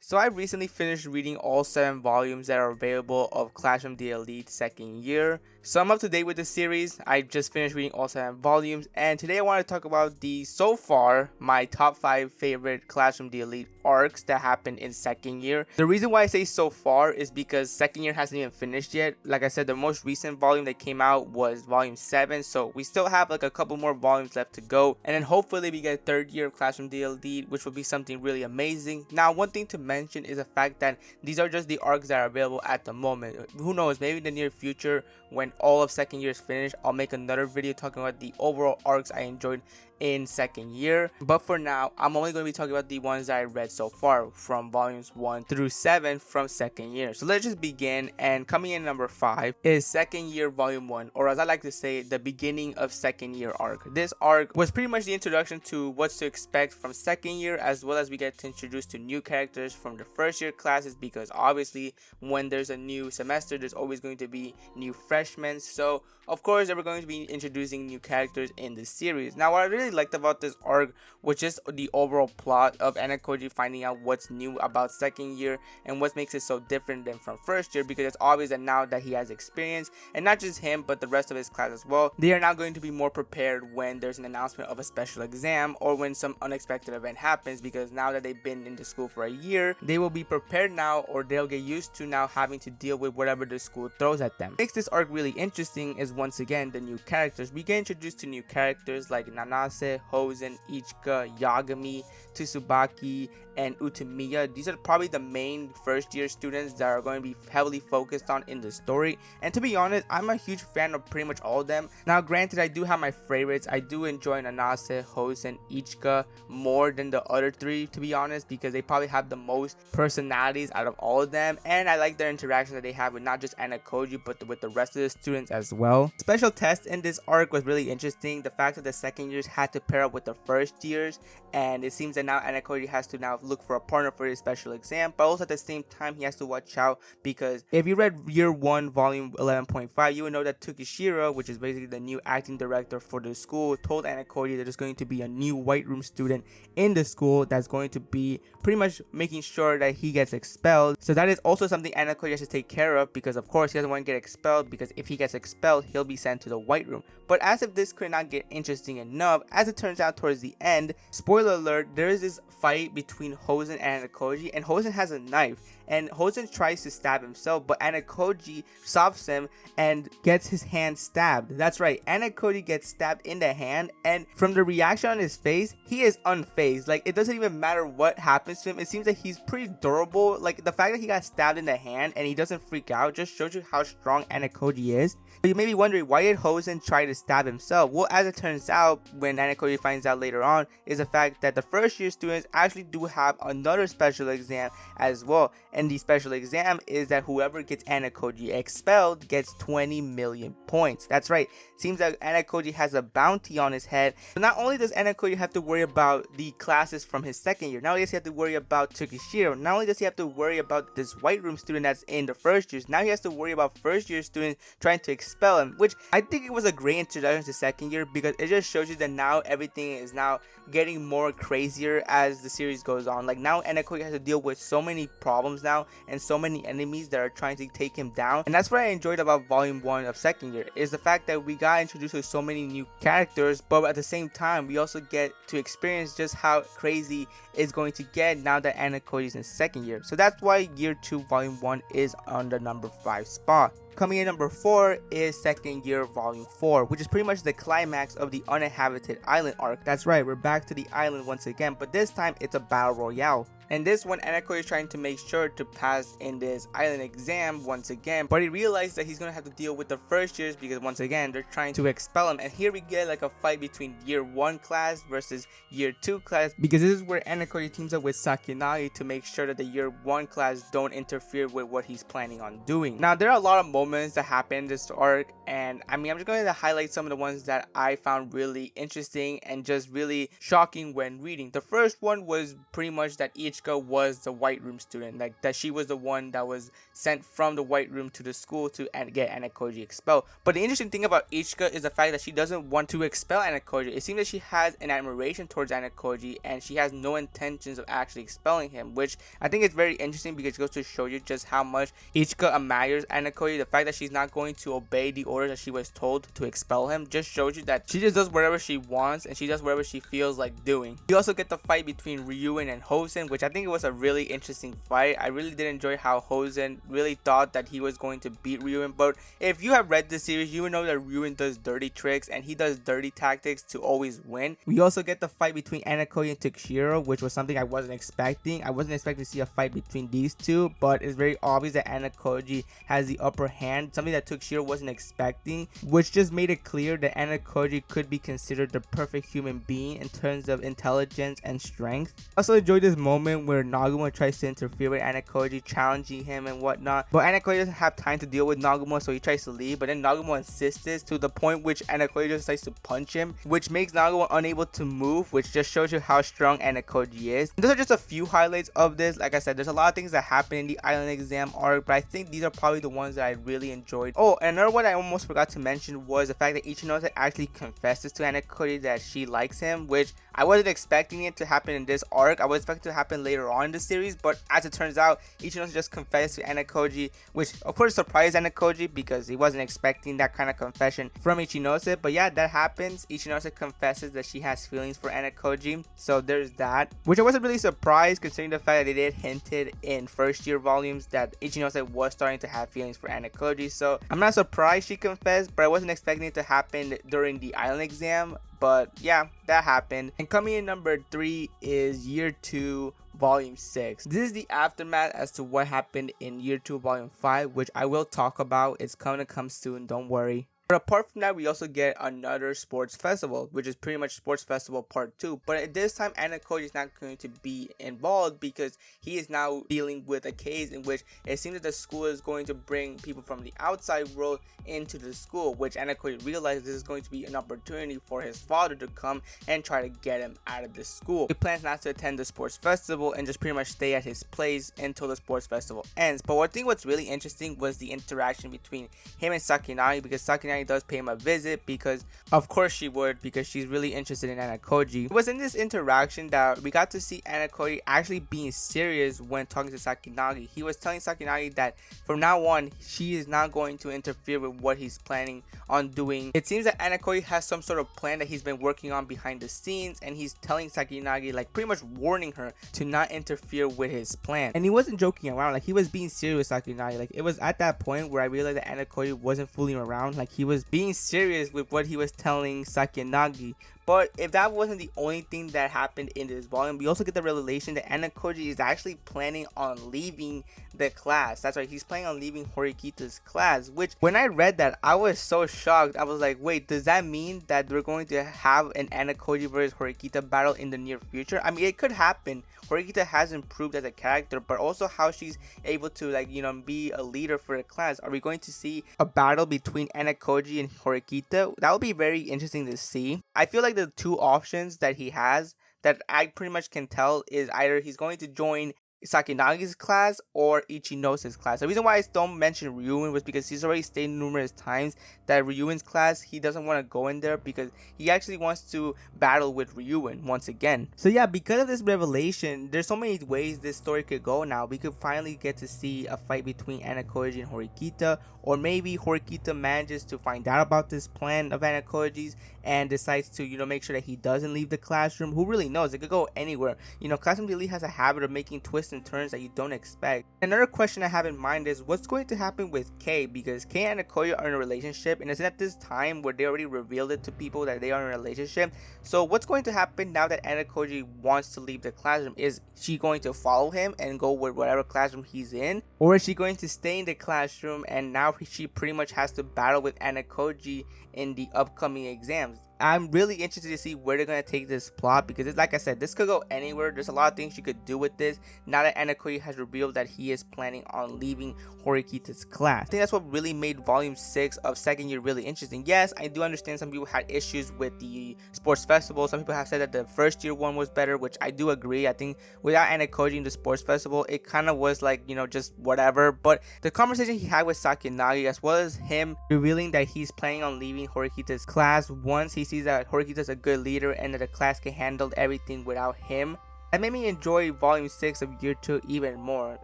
So I recently finished reading all 7 volumes that are available of Classroom the Elite second year. So I'm up to date with the series. I just finished reading all 7 volumes, and today I want to talk about so far, my top 5 favorite Classroom the Elite arcs that happened in second year. The reason why I say so far is because second year hasn't even finished yet. Like I said, the most recent volume that came out was volume 7, so we still have like a couple more volumes left to go, and then hopefully we get third year of Classroom the Elite, which will be something really amazing. Now, one thing to mention is the fact that these are just the arcs that are available at the moment. Who knows, maybe in the near future, when all of second year is finished, I'll make another video talking about the overall arcs I enjoyed in second year. But for now, I'm only going to be talking about the ones that I read so far from volumes 1 through 7 from second year. So let's just begin, and coming in number 5 is second year volume 1, or as I like to say, the beginning of second year arc. This arc was pretty much the introduction to what's to expect from second year, as well as we get to introduce to new characters from the first year classes, because obviously when there's a new semester, there's always going to be new freshmen. So of course they were going to be introducing new characters in this series. Now, what I really liked about this arc was just the overall plot of Anakoji finding out what's new about second year and what makes it so different than from first year, because it's obvious that now that he has experience, and not just him but the rest of his class as well, they are now going to be more prepared when there's an announcement of a special exam or when some unexpected event happens, because now that they've been in the school for a year, they will be prepared now, or they'll get used to now having to deal with whatever the school throws at them. What makes this arc really interesting is once again the new characters. We get introduced to new characters like Nanase, Hosen, Ichika, Yagami, Tsubaki, and Utamiya. These are probably the main first year students that are going to be heavily focused on in the story, and to be honest, I'm a huge fan of pretty much all of them. Now granted, I do have my favorites. I do enjoy Nanase, Hosen, Ichika more than the other 3, to be honest, because they probably have the most personalities out of all of them, and I like their interactions that they have with not just Anakoji but with the rest of the students as well. Special test in this arc was really interesting. The fact that the second years had to pair up with the first years, and it seems that now Anakoji has to now look for a partner for his special exam, but also at the same time he has to watch out, because if you read year 1 volume 11.5, you would know that Tukishiro, which is basically the new acting director for the school, told Anakoji that there's going to be a new white room student in the school that's going to be pretty much making sure that he gets expelled. So that is also something Anakoji has to take care of, because of course he doesn't want to get expelled, because if he gets expelled he'll be sent to the white room. But as if this could not get interesting enough, as it turns out towards the end, spoiler alert, there is this fight between Hosen and Anakoji, and Hosen has a knife, and Hosen tries to stab himself, but Anakoji stops him and gets his hand stabbed. That's right, Anakoji gets stabbed in the hand, and from the reaction on his face, he is unfazed. Like, it doesn't even matter what happens to him. It seems that he's pretty durable. Like, the fact that he got stabbed in the hand and he doesn't freak out just shows you how strong Anakoji is. But you may be wondering, why did Hosen try to stab himself? Well, as it turns out, when Anakoji finds out later on, is the fact that the first year students actually do have another special exam as well, and the special exam is that whoever gets Anakoji expelled gets 20 million points. That's right, seems like Anakoji has a bounty on his head. So not only does Anakoji have to worry about the classes from his second year, not only does he have to worry about Tsukishiro, not only does he have to worry about this white room student that's in the first years, now he has to worry about first year students trying to expel him, which I think it was a great introduction to second year, because it just shows you that now everything is now getting more crazier as the series goes on. Like, now Anakoji has to deal with so many problems now and so many enemies that are trying to take him down. And that's what I enjoyed about volume 1 of second year, is the fact that we got introduced to so many new characters, but at the same time we also get to experience just how crazy it's going to get now that Anakoji is in second year. So that's why year 2 volume 1 is on the number 5 spot. Coming in number 4 is second year volume 4, which is pretty much the climax of the Uninhabited Island arc. That's right, we're back to the island once again, but this time it's a battle royale. And this one, Anakoji is trying to make sure to pass in this island exam once again, but he realized that he's gonna have to deal with the first years, because once again they're trying to expel him. And here we get like a fight between year 1 class versus year 2 class, because this is where Anakoji teams up with Sakinagi to make sure that the year 1 class don't interfere with what he's planning on doing. Now, there are a lot of moments that happen in this arc, and I mean, I'm just going to highlight some of the ones that I found really interesting and just really shocking when reading. The first one was pretty much that each Ichika was the white room student, like that she was the one that was sent from the white room to the school to get Anakoji expelled. But the interesting thing about Ichika is the fact that she doesn't want to expel Anakoji. It seems that she has an admiration towards Anakoji and she has no intentions of actually expelling him, which I think is very interesting because it goes to show you just how much Ichika admires Anakoji. The fact that she's not going to obey the orders that she was told to expel him just shows you that she just does whatever she wants and she does whatever she feels like doing. We also get the fight between Ryuen and Hosen, which I think it was a really interesting fight. I really did enjoy how Hosen really thought that he was going to beat Ryuen, but if you have read the series, you would know that Ryuen does dirty tricks and he does dirty tactics to always win. We also get the fight between Anakoji and Takeshiro, which was something I wasn't expecting. I wasn't expecting to see a fight between these two, but it's very obvious that Anakoji has the upper hand, something that Takeshiro wasn't expecting, which just made it clear that Anakoji could be considered the perfect human being in terms of intelligence and strength. I also enjoyed this moment where Nagumo tries to interfere with Anakoji, challenging him and whatnot, but Anakoji doesn't have time to deal with Nagumo, so he tries to leave, but then Nagumo insists to the point which Anakoji just decides to punch him, which makes Nagumo unable to move, which just shows you how strong Anakoji is. And those are just a few highlights of this. Like I said, there's a lot of things that happen in the island exam arc, but I think these are probably the ones that I really enjoyed. Oh, and another one I almost forgot to mention was the fact that Ichinose actually confesses to Anakoji that she likes him, which I wasn't expecting it to happen in this arc. I was expecting it to happen later on in the series, but as it turns out, Ichinose just confessed to Anakoji, which of course surprised Anakoji because he wasn't expecting that kind of confession from Ichinose. But yeah, that happens. Ichinose confesses that she has feelings for Anakoji, so there's that, which I wasn't really surprised considering the fact that they did hinted in first year volumes that Ichinose was starting to have feelings for Anakoji. So I'm not surprised she confessed, but I wasn't expecting it to happen during the island exam. But yeah, that happened. And coming in number 3 is year 2 volume 6. This is the aftermath as to what happened in year 2 volume 5, which I will talk about. It's gonna come soon, don't worry. But apart from that, we also get another sports festival, which is pretty much Sports Festival Part 2. But at this time, Anakoji is not going to be involved because he is now dealing with a case in which it seems that the school is going to bring people from the outside world into the school, which Anakoji realizes this is going to be an opportunity for his father to come and try to get him out of the school. He plans not to attend the sports festival and just pretty much stay at his place until the sports festival ends. But I think what's really interesting was the interaction between him and Sakinagi, because Sakinagi does pay him a visit because of course she would, because she's really interested in Anakoji. It was in this interaction that we got to see Anakoji actually being serious when talking to Sakinagi. He was telling Sakinagi that from now on she is not going to interfere with what he's planning on doing. It seems that Anakoji has some sort of plan that he's been working on behind the scenes, and he's telling Sakinagi, like pretty much warning her to not interfere with his plan. And he wasn't joking around, like he was being serious with Sakinagi. Like it was at that point where I realized that Anakoji wasn't fooling around, like he was being serious with what he was telling Sakinagi. But if that wasn't the only thing that happened in this volume, we also get the revelation that Anakoji is actually planning on leaving the class. That's right, he's planning on leaving Horikita's class, which when I read that, I was so shocked. I was like, wait, does that mean that we're going to have an Anakoji versus Horikita battle in the near future? I mean, it could happen. Horikita has improved as a character, but also how she's able to, like, you know, be a leader for the class. Are we going to see a battle between Anakoji and Horikita? That would be very interesting to see. I feel like the two options that he has that I pretty much can tell is either he's going to join Sakinagi's class or Ichinose's class. The reason why I don't mention Ryuen was because he's already stated numerous times that Ryuen's class, he doesn't want to go in there because he actually wants to battle with Ryuen once again. So yeah, because of this revelation, there's so many ways this story could go now. We could finally get to see a fight between Anakoji and Horikita, or maybe Horikita manages to find out about this plan of Anakoji's and decides to, you know, make sure that he doesn't leave the classroom. Who really knows? It could go anywhere. You know, Classroom DLE has a habit of making twists and turns that you don't expect. Another question I have in mind is what's going to happen with Kei, because Kei and Anakoji are in a relationship, and it's at this time where they already revealed it to people that they are in a relationship. So what's going to happen now that Anakoji wants to leave the classroom? Is she going to follow him and go with whatever classroom he's in, or is she going to stay in the classroom and now she pretty much has to battle with Anakoji in the upcoming exams? I'm really interested to see where they're gonna take this plot, because it's, like I said, this could go anywhere. There's a lot of things you could do with this now that Anakoji has revealed that he is planning on leaving Horikita's class. I think that's what really made volume 6 of second year really interesting. Yes, I do understand some people had issues with the sports festival. Some people have said that the first year one was better, which I do agree. I think without Anakoji in the sports festival, it kind of was like, just whatever. But the conversation he had with Sakinagi, as well as him revealing that he's planning on leaving Horikita's class once he sees that Horikita's a good leader and that the class can handle everything without him, that made me enjoy volume 6 of year 2 even more,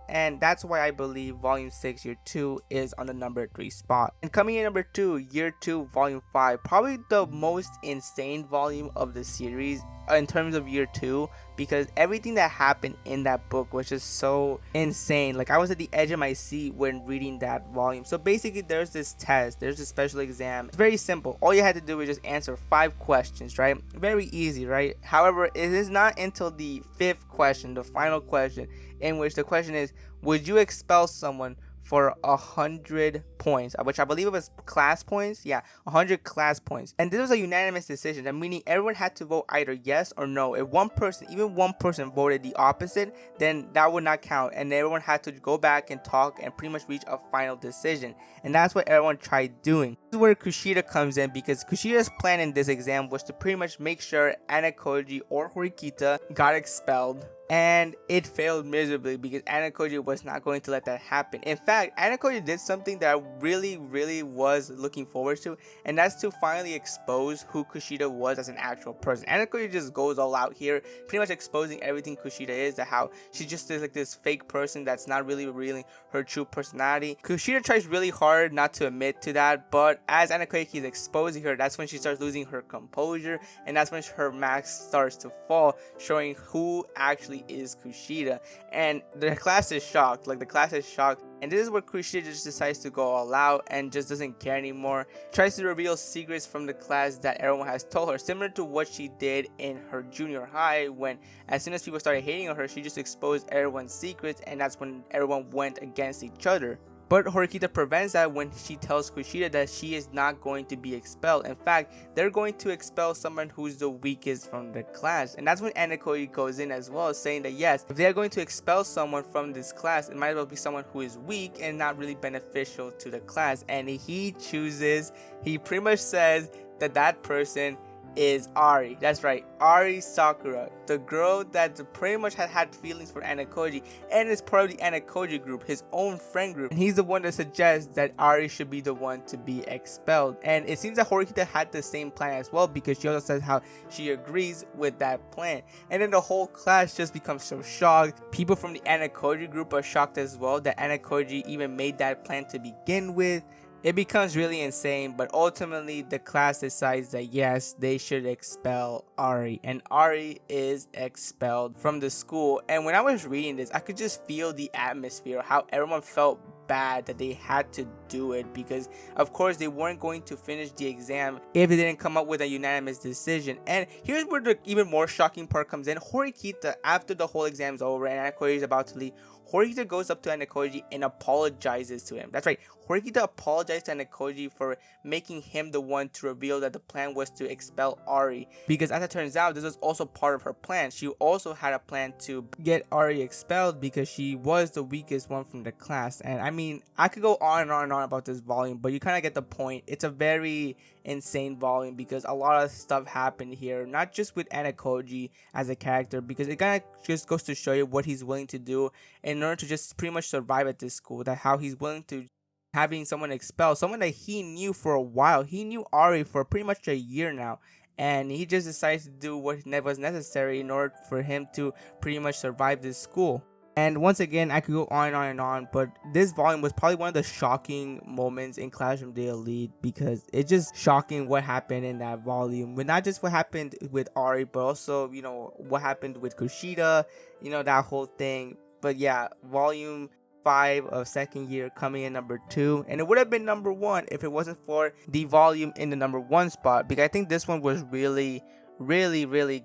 and that's why I believe volume 6 year 2 is on the number 3 spot. And coming in number 2, year 2 volume 5, probably the most insane volume of the series in terms of year 2, because everything that happened in that book was just so insane. Like, I was at the edge of my seat when reading that volume. So basically, there's this test, there's a special exam. It's very simple. All you had to do is just answer 5 questions, right? Very easy, right? However, it is not until the 5th question, the final question, in which the question is, would you expel someone for 100 points, which I believe it was class points. Yeah, 100 class points. And this was a unanimous decision, that meaning everyone had to vote either yes or no. If even one person voted the opposite, then that would not count, and everyone had to go back and talk and pretty much reach a final decision. And that's what everyone tried doing. This is where Kushida comes in, because Kushida's plan in this exam was to pretty much make sure Anakoji or Horikita got expelled. And it failed miserably, because Anakoji was not going to let that happen. In fact, Anakoji did something that I really was looking forward to, and that's to finally expose who Kushida was as an actual person. Anakoji just goes all out here, pretty much exposing everything Kushida is, that how she just is like this fake person that's not really revealing her true personality. Kushida tries really hard not to admit to that, but as Anakoji is exposing her, that's when she starts losing her composure, and that's when her mask starts to fall, showing who actually is Kushida. And the class is shocked. And this is where Kushida just decides to go all out and just doesn't care anymore. Tries to reveal secrets from the class that everyone has told her, similar to what she did in her junior high, when as soon as people started hating on her, she just exposed everyone's secrets, and that's when everyone went against each other. But Horikita prevents that when she tells Kushida that she is not going to be expelled. In fact, they're going to expel someone who's the weakest from the class. And that's when Anakoji goes in as well, saying that yes, if they're going to expel someone from this class, it might as well be someone who is weak and not really beneficial to the class. And he pretty much says that that person is Ari. That's right, Ari Sakura, the girl that pretty much had feelings for Anakoji, and is part of the Anakoji group, his own friend group. And he's the one that suggests that Ari should be the one to be expelled. And it seems that Horikita had the same plan as well, because she also says how she agrees with that plan. And then the whole class just becomes so shocked. People from the Anakoji group are shocked as well that Anakoji even made that plan to begin with. It becomes really insane, but ultimately the class decides that yes, they should expel Ari, and Ari is expelled from the school. And when I was reading this, I could just feel the atmosphere, how everyone felt bad that they had to do it, because of course they weren't going to finish the exam if they didn't come up with a unanimous decision. And here's where the even more shocking part comes in. Horikita, after the whole exam's over and Anakoji is about to leave, Horikita goes up to Anakoji and apologizes to him. That's right, Horikita apologized to Anakoji for making him the one to reveal that the plan was to expel Ari, because as it turns out, this was also part of her plan. She also had a plan to get Ari expelled because she was the weakest one from the class. And I mean, I could go on and on and on about this volume, but you kind of get the point. It's a very insane volume because a lot of stuff happened here, not just with Anakoji as a character, because it kind of just goes to show you what he's willing to do in order to just pretty much survive at this school, that how he's willing to having someone expelled, someone that he knew for a while. He knew Ari for pretty much a year now, and he just decides to do what was necessary in order for him to pretty much survive this school. And once again, I could go on and on and on, but this volume was probably one of the shocking moments in Clash of the Elite, because it's just shocking what happened in that volume. But not just what happened with Ari, but also, what happened with Kushida, that whole thing. But yeah, volume 5 of second year coming in number 2, and it would have been number 1 if it wasn't for the volume in the number 1 spot, because I think this one was really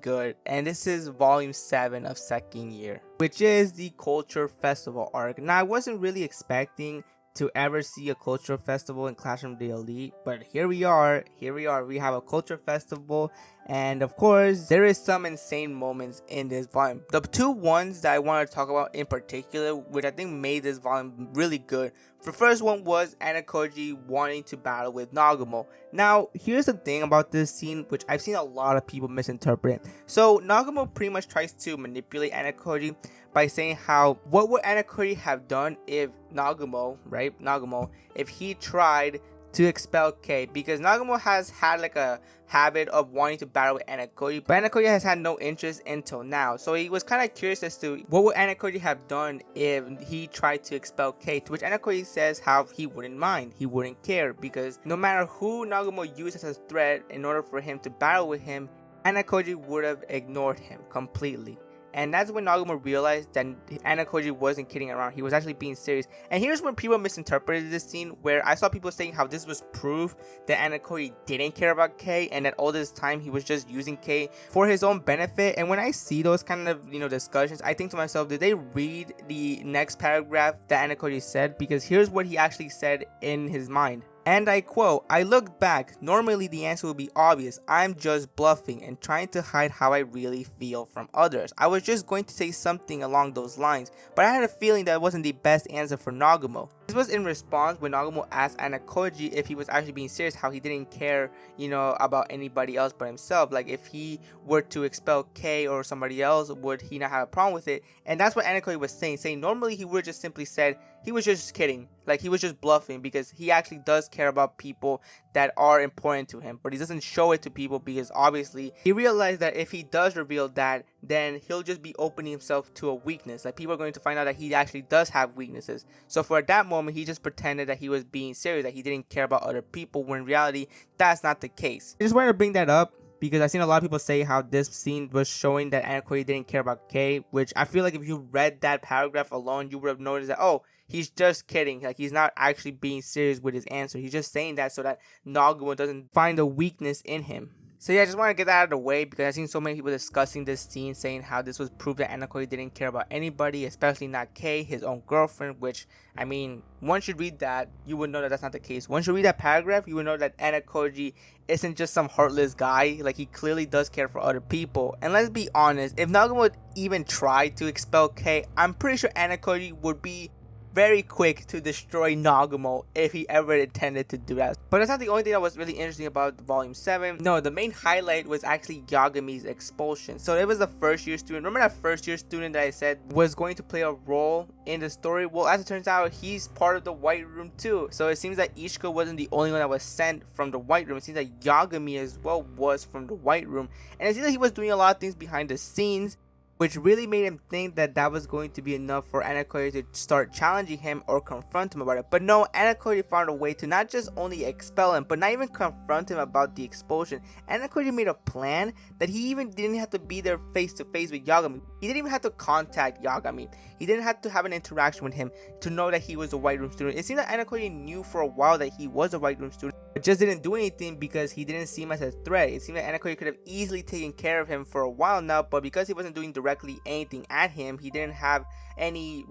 good. And this is volume 7 of second year, which is the culture festival arc. Now, I wasn't really expecting to ever see a cultural festival in Clash of the Elite, but here we are, we have a culture festival, and of course there is some insane moments in this volume. The two ones that I want to talk about in particular, which I think made this volume really good. The first one was Anakoji wanting to battle with Nagumo. Now, here's the thing about this scene, which I've seen a lot of people misinterpret. So, Nagumo pretty much tries to manipulate Anakoji by saying how, what would Anakoji have done if Nagumo, if he tried to expel K, because Nagumo has had like a habit of wanting to battle with Anakoji, but Anakoji has had no interest until now. So he was kind of curious as to what would Anakoji have done if he tried to expel K, to which Anakoji says how he wouldn't mind, he wouldn't care, because no matter who Nagumo used as a threat in order for him to battle with him, Anakoji would have ignored him completely. And that's when Nagumo realized that Anakoji wasn't kidding around, he was actually being serious. And here's when people misinterpreted this scene, where I saw people saying how this was proof that Anakoji didn't care about K, and that all this time he was just using K for his own benefit. And when I see those kind of, discussions, I think to myself, did they read the next paragraph that Anakoji said? Because here's what he actually said in his mind. And I quote, "I looked back. Normally the answer would be obvious. I'm just bluffing and trying to hide how I really feel from others. I was just going to say something along those lines, but I had a feeling that wasn't the best answer for Nagumo." This was in response when Nagumo asked Anakoji if he was actually being serious, how he didn't care, about anybody else but himself. Like if he were to expel K or somebody else, would he not have a problem with it? And that's what Anakoji was saying normally he would have just simply said he was just kidding, like he was just bluffing, because he actually does care about people that are important to him, but he doesn't show it to people because obviously he realized that if he does reveal that, then he'll just be opening himself to a weakness. Like people are going to find out that he actually does have weaknesses. So for that moment, he just pretended that he was being serious, that he didn't care about other people, when in reality that's not the case. I just wanted to bring that up because I've seen a lot of people say how this scene was showing that Anakoji didn't care about K, which I feel like if you read that paragraph alone, you would have noticed that, oh, he's just kidding. Like he's not actually being serious with his answer. He's just saying that so that Nagumo doesn't find a weakness in him. So yeah, I just want to get that out of the way because I've seen so many people discussing this scene, saying how this was proof that Anakoji didn't care about anybody, especially not Kei, his own girlfriend, which, I mean, once you read that, you would know that that's not the case. Once you read that paragraph, you would know that Anakoji isn't just some heartless guy. Like, he clearly does care for other people. And let's be honest, if Nagumo would even try to expel Kei, I'm pretty sure Anakoji would be very quick to destroy Nagumo if he ever intended to do that. But that's not the only thing that was really interesting about Volume 7. No, the main highlight was actually Yagami's expulsion. So it was the first year student. Remember that first year student that I said was going to play a role in the story? Well, as it turns out, he's part of the White Room too. So it seems that Ishika wasn't the only one that was sent from the White Room. It seems that Yagami as well was from the White Room. And it seems like he was doing a lot of things behind the scenes, which really made him think that that was going to be enough for Anakoji to start challenging him or confront him about it. But no, Anakoji found a way to not just only expel him, but not even confront him about the expulsion. Anakoji made a plan that he even didn't have to be there face to face with Yagami. He didn't even have to contact Yagami. He didn't have to have an interaction with him to know that he was a White Room student. It seemed that Anakoji knew for a while that he was a White Room student, but just didn't do anything because he didn't see him as a threat. It seemed that Anakoji could have easily taken care of him for a while now, but because he wasn't doing directly anything at him, he didn't have any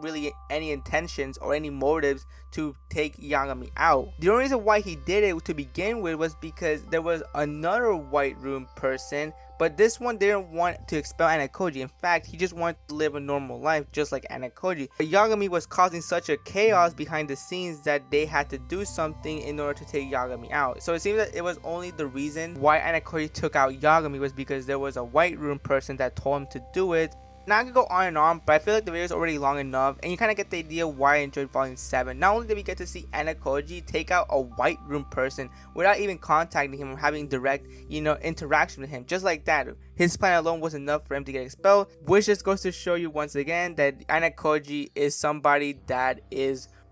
intentions or any motives to take Yagami out. The only reason why he did it to begin with was because there was another White Room person, but this one didn't want to expel Anakoji. In fact, he just wanted to live a normal life just like Anakoji. But Yagami was causing such a chaos behind the scenes that they had to do something in order to take Yagami out. So it seems that it was only the reason why Anakoji took out Yagami was because there was a White Room person that told him to do it. Now I could go on and on, but I feel like the video is already long enough, and you kind of get the idea why I enjoyed Volume 7. Not only did we get to see Anakoji take out a White Room person without even contacting him or having direct, interaction with him, just like that. His plan alone was enough for him to get expelled, which just goes to show you once again that Anakoji is somebody that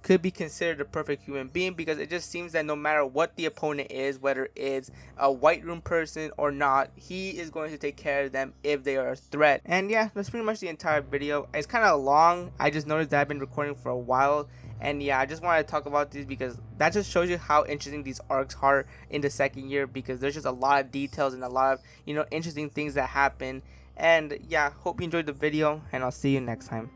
could be considered a perfect human being, because it just seems that no matter what the opponent is, whether it's a White Room person or not, he is going to take care of them if they are a threat. And yeah, that's pretty much the entire video. It's kind of long. I just noticed that I've been recording for a while, and yeah, I just wanted to talk about this because that just shows you how interesting these arcs are in the second year, because there's just a lot of details and a lot of interesting things that happen. And yeah, hope you enjoyed the video, and I'll see you next time.